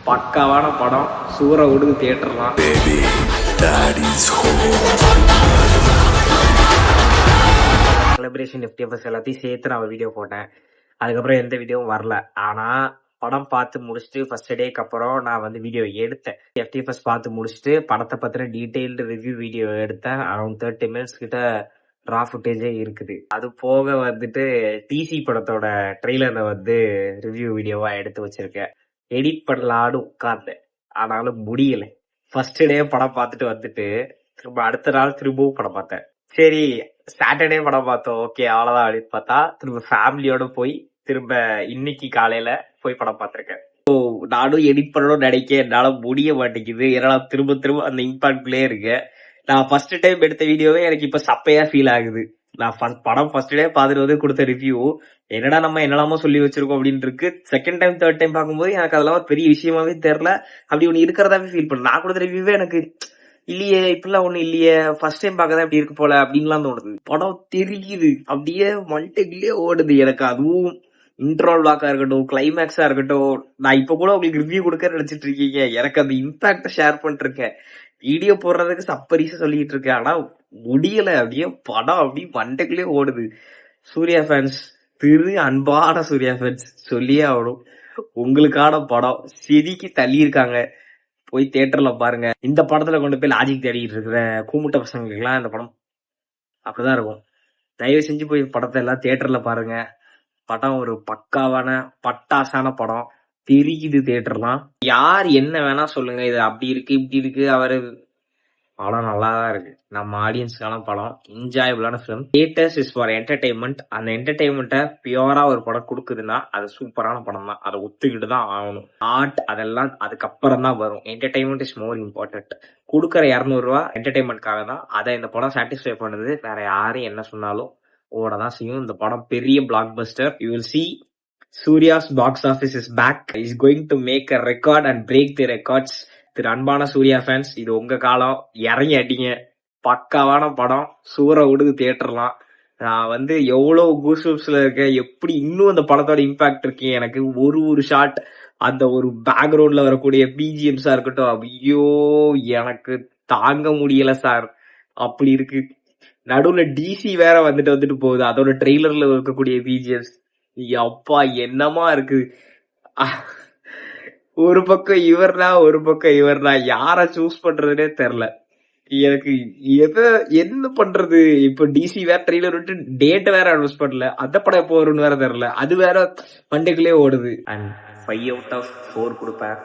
பக்காவான படம். சூற விடுது தியேட்டர்லாம். செலிப்ரேஷன் FTFS எல்லாத்தையும் சேர்த்து நான் வீடியோ போட்டேன். அதுக்கப்புறம் எந்த வீடியோவும் வரல. ஆனா படம் பார்த்து முடிச்சுட்டு ஃபர்ஸ்ட் டேக்கு அப்புறம் நான் வீடியோ எடுத்தேன். FTFS பார்த்து முடிச்சுட்டு படத்தை பத்தின டீடைல்டு ரிவ்யூ வீடியோ எடுத்தேன். அரௌண்ட் 30 மினிட்ஸ் கிட்ட ரா ஃபுட்டேஜே இருக்குது. அது போக டிசி படத்தோட ட்ரெய்லரை ரிவ்யூ வீடியோவா எடுத்து வச்சிருக்கேன். எடிட் பண்ணலான்னு உட்கார்ந்தேன், ஆனாலும் முடியல. ஃபர்ஸ்ட் டே படம் பார்த்துட்டு திரும்ப அடுத்த நாள் திரும்பவும் படம் பார்த்தேன். சரி, சாட்டர்டே படம் பார்த்தோம், ஓகே அவ்வளவுதான் அப்படின்னு பார்த்தா திரும்ப ஃபேமிலியோட போய் திரும்ப இன்னைக்கு காலையில போய் படம் பார்த்திருக்கேன். நானும் எடிட் பண்ணணும்னு நினைக்க என்னால முடிய மாட்டேங்குது. ஏன்னா திரும்ப திரும்ப அந்த இம்பாக்ட்லயே இருக்கேன். நான் ஃபர்ஸ்ட் டைம் எடுத்த வீடியோவே எனக்கு இப்ப சப்பையா ஃபீல் ஆகுது. நான் படம் ஃபர்ஸ்ட் டே பார்த்துட்டு கொடுத்த ரிவ்யூ என்னடா நம்ம என்னெல்லாமோ சொல்லி வச்சிருக்கோம் அப்படின்னு இருக்கு. செகண்ட் டைம் தேர்ட் டைம் பார்க்கும்போது எனக்கு அதெல்லாம் பெரிய விஷயமாவே தெரியல. அப்படி ஒண்ணு இருக்கிறதாவே ஃபீல் பண்ண. நான் கொடுத்த ரிவ்யூவே எனக்கு இல்லையே, இப்படிலாம் ஒண்ணு இல்லையே, ஃபர்ஸ்ட் டைம் பார்க்கதான் இப்படி இருக்கு போல அப்படின்லாம் தோணுது. படம் தெரியுது, அப்படியே மல்டிக்லயே ஓடுது எனக்கு. அதுவும் இன்ட்ரோல் பிளாக்கா இருக்கட்டும், கிளைமேக்ஸா இருக்கட்டும். நான் இப்ப கூட உங்களுக்கு ரிவ்யூ கொடுக்க நினைச்சிட்டு இருக்கீங்க. எனக்கு அந்த இம்பாக்ட ஷேர் பண்ணிட்டு இருக்கேன். வீடியோ போடுறதுக்கு சப்பரிசா சொல்லிட்டு இருக்கேன். ஆனா முடியல, அப்படியே படம் அப்படியே மண்டைக்குள்ளே ஓடுது. சூர்யா ஃபேன்ஸ், அன்பான சூர்யா ஃபேன்ஸ் சொல்லியே ஆகணும், உங்களுக்கான படம் செதுக்கி தள்ளி இருக்காங்க. போய் தியேட்டர்ல பாருங்க. இந்த படத்துல கொண்டு போய் லாஜிக் தேடிட்டு இருக்கிற கூமுட்ட பசங்களுக்கு எல்லாம் இந்த படம் அப்படிதான் இருக்கும். தயவு செஞ்சு போய் படத்தை எல்லாம் தியேட்டர்ல பாருங்க. படம் ஒரு பக்காவான பட்டாசான படம். தெரியுது தியேட்டர்லாம். யார் என்ன வேணா சொல்லுங்க, இது அப்படி இருக்கு இப்படி இருக்கு, அவரு படம் நல்லாதான் இருக்கு. நம்ம ஆடியன்ஸ்க்கான படம், என்ஜாயபிளான film. Theatres is for entertainment. அந்த என்டர்டைன்மெண்ட்டை பியூரா ஒரு படம் கொடுக்குதுன்னா அது சூப்பரான படம் தான். அதை ஒத்துக்கிட்டு தான் ஆகணும். ஆர்ட் அதெல்லாம் அதுக்கப்புறம் தான் வரும். Entertainment is more important. கொடுக்குற 200 ரூபா என்டர்டைன்மெண்ட்காக தான். அதை இந்த படம் சாட்டிஸ்ஃபை பண்ணுது. வேற யாரும் என்ன சொன்னாலும் ஓடதான் செய்யும். இந்த படம் பெரிய black Bastar. You will see Surya's box office is back. He's going to make a record and break the records. அன்பான சூர்யா ஃபேன்ஸ், இது உங்க காலம். இறங்கி அடிங்க. பக்காவான படம். சூற விடுது தியேட்டர்லாம். நான் எவ்வளவு கூஸ்பம்ஸ்ல இருக்கேன். எப்படி இன்னும் அந்த படத்தோட இம்பாக்ட் இருக்கு எனக்கு. ஒரு ஷாட், அந்த ஒரு பேக்ரவுண்ட்ல வரக்கூடிய பிஜிஎம்ஸா இருக்கட்டும், ஐயோ எனக்கு தாங்க முடியல சார். அப்படி இருக்கு. நடுவுல டிசி வேற வந்துட்டு போகுது. அதோட ட்ரெய்லர்ல இருக்கக்கூடிய பிஜிஎம்ஸ் அப்பா என்னமா இருக்கு. ஒரு பக்கம் இவர்னா யார சூஸ் பண்றதுனே தெரியல எனக்கு. என்ன பண்றது இப்ப? டிசி வேற ட்ரெய்லர் விட்டு டேட் வேற அனௌன்ஸ் பண்ணல. அந்த படம் எப்போ வரும்னு வேற தெரியல. அது வேற மண்டைக்குள்ளே ஓடுது. அண்ட் 5 out of 4 கொடுப்பேன்.